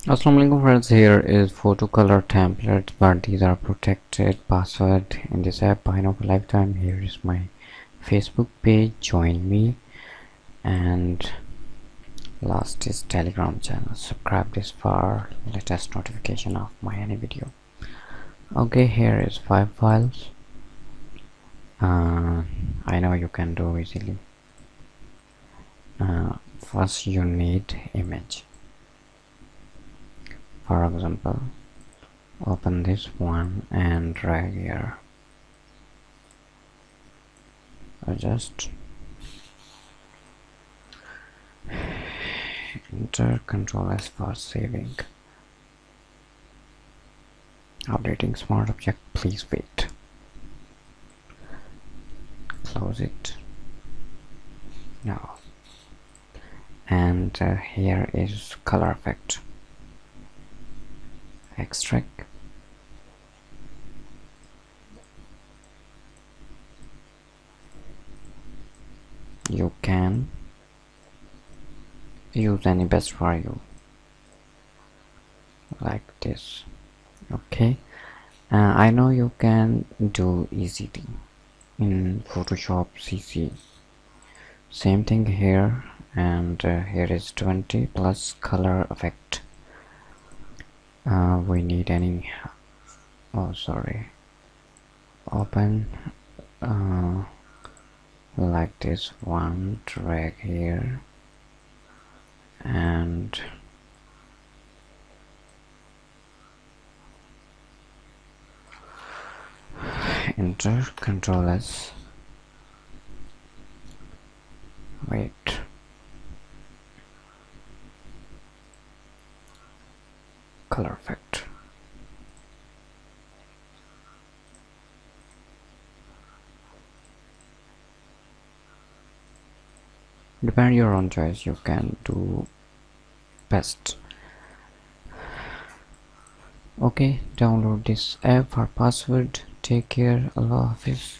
Assalamualaikum friends, here is Watercolor templates, but these are protected password in this app. Buy of a lifetime. Here is my Facebook page, join me, and last is Telegram channel. Subscribe this for latest notification of my any video. Okay, here is 5 files. I know you can do easily. First you need image. For example, open this one and drag here. Adjust, enter Control S for saving. Updating smart object, please wait. Close it now. And here is color effect. Extract. You can use any best for you, like this. Okay, I know you can do easily in Photoshop CC. Same thing here, and here is 20 plus color effect. We need any, oh sorry, open like this one, drag here and enter Control S. Wait, color effect. Depend your own choice, you can do best. Okay, download this app for password. Take care. Allah Hafiz.